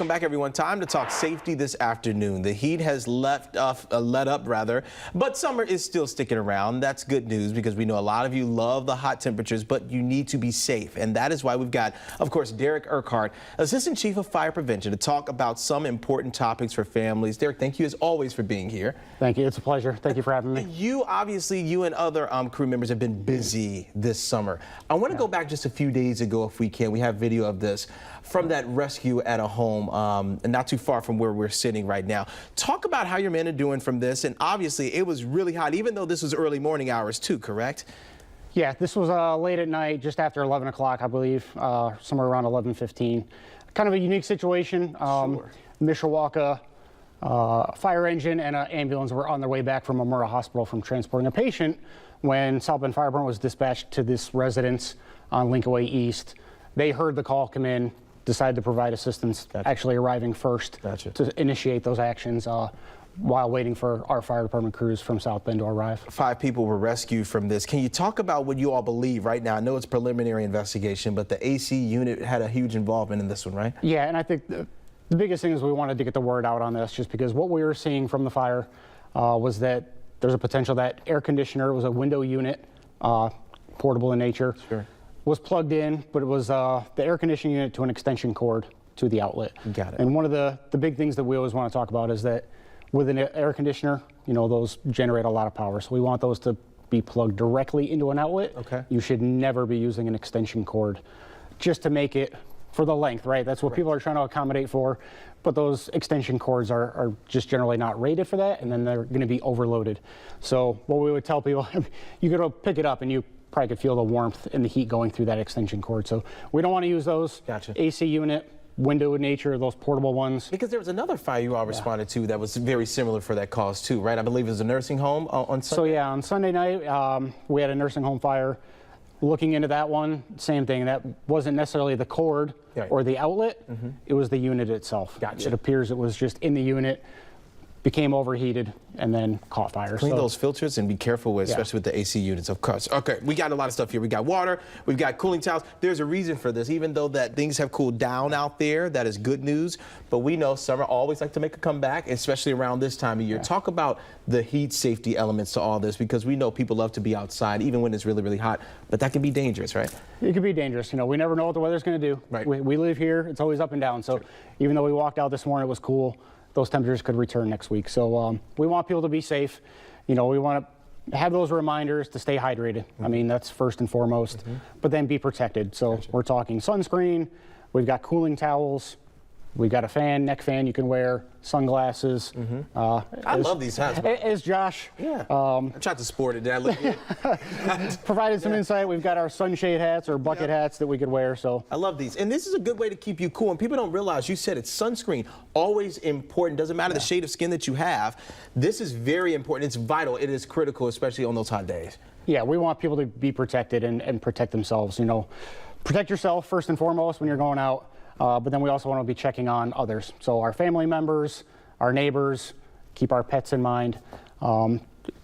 Welcome back, everyone. Time to talk safety this afternoon. The heat has let up, but summer is still sticking around. That's good news because we know a lot of you love the hot temperatures, but you need to be safe. And that is why we've got, of course, Derek Urquhart, Assistant Chief of Fire Prevention, to talk about some important topics for families. Derek, thank you as always for being here. Thank you. It's a pleasure. Thank you for having me. You and other crew members have been busy this summer. I want to go back just a few days ago, if we can. We have video of this from that rescue at a home not too far from where we're sitting right now. Talk about how your men are doing from this. And obviously it was really hot, even though this was early morning hours too, correct? Yeah, this was late at night, just after 11 o'clock, I believe, somewhere around 11:15. Kind of a unique situation. Sure. Mishawaka fire engine and an ambulance were on their way back from Memorial Hospital from transporting a patient when South Bend Fire Department was dispatched to this residence on Lincoln Way East. They heard the call come in, decided to provide assistance, actually arriving first to initiate those actions while waiting for our fire department crews from South Bend to arrive. 5 people were rescued from this. Can you talk about what you all believe right now? I know it's preliminary investigation, but the AC unit had a huge involvement in this one, right? Yeah, and I think the biggest thing is we wanted to get the word out on this, just because what we were seeing from the fire was that there's a potential that air conditioner was a window unit, portable in nature. Sure. Was plugged in, but it was the air conditioning unit to an extension cord to the outlet. Got it. And one of the big things that we always want to talk about is that with an air conditioner, you know, those generate a lot of power. So we want those to be plugged directly into an outlet. Okay. You should never be using an extension cord just to make it for the length, right? That's what people are trying to accommodate for. But those extension cords are just generally not rated for that, and then they're going to be overloaded. So what we would tell people, you could pick it up and you probably could feel the warmth and the heat going through that extension cord. So we don't want to use those. Gotcha. AC unit, window in nature, those portable ones. Because there was another fire you all responded to that was very similar for that cause too, right? I believe it was a nursing home on Sunday. So yeah, on Sunday night, we had a nursing home fire. Looking into that one, same thing. That wasn't necessarily the cord or the outlet. It was the unit itself. Gotcha. It appears it was just in the unit, became overheated, and then caught fire. Clean those filters and be careful with, especially with the AC units, of course. Okay, we got a lot of stuff here. We got water, we've got cooling towels. There's a reason for this, even though that things have cooled down out there. That is good news. But we know summer always like to make a comeback, especially around this time of year. Talk about the heat safety elements to all this, because we know people love to be outside, even when it's really, really hot. But that can be dangerous, right? It can be dangerous. You know, we never know what the weather's going to do. Right. We live here. It's always up and down. So even though we walked out this morning, it was cool. Those temperatures could return next week. So we want people to be safe. You know, we want to have those reminders to stay hydrated. I mean, that's first and foremost, but then be protected. So we're talking sunscreen, we've got cooling towels, we've got a fan, neck fan you can wear, sunglasses. I love these hats. As Josh I tried to sport it. Did I look good? provided some insight, we've got our sunshade hats or bucket hats that we could wear. So I love these. And this is a good way to keep you cool. And people don't realize, you said it's sunscreen, always important. Doesn't matter the shade of skin that you have. This is very important. It's vital. It is critical, especially on those hot days. Yeah, we want people to be protected and protect themselves. You know, protect yourself first and foremost when you're going out. But then we also want to be checking on others. So our family members, our neighbors, keep our pets in mind.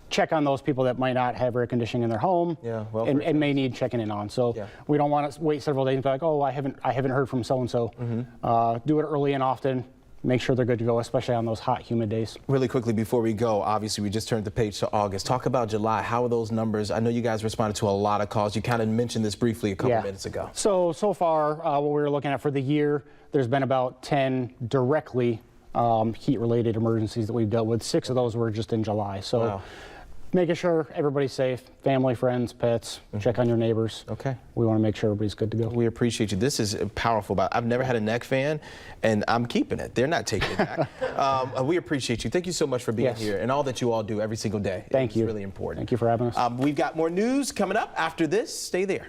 Check on those people that might not have air conditioning in their home and may need checking in on. So we don't want to wait several days and be like, oh, I haven't heard from so-and-so. Do it early and often. Make sure they're good to go, especially on those hot, humid days. Really quickly before we go, obviously we just turned the page to August. Talk about July. How are those numbers? I know you guys responded to a lot of calls. You kind of mentioned this briefly a couple minutes ago. So far, what we were looking at for the year, there's been about 10 directly heat-related emergencies that we've dealt with. 6 of those were just in July. So making sure everybody's safe, family, friends, pets, check on your neighbors. Okay. We want to make sure everybody's good to go. We appreciate you. This is powerful. I've never had a neck fan, and I'm keeping it. They're not taking it back. We appreciate you. Thank you so much for being here and all that you all do every single day. Thank you. It's really important. Thank you for having us. We've got more news coming up after this. Stay there.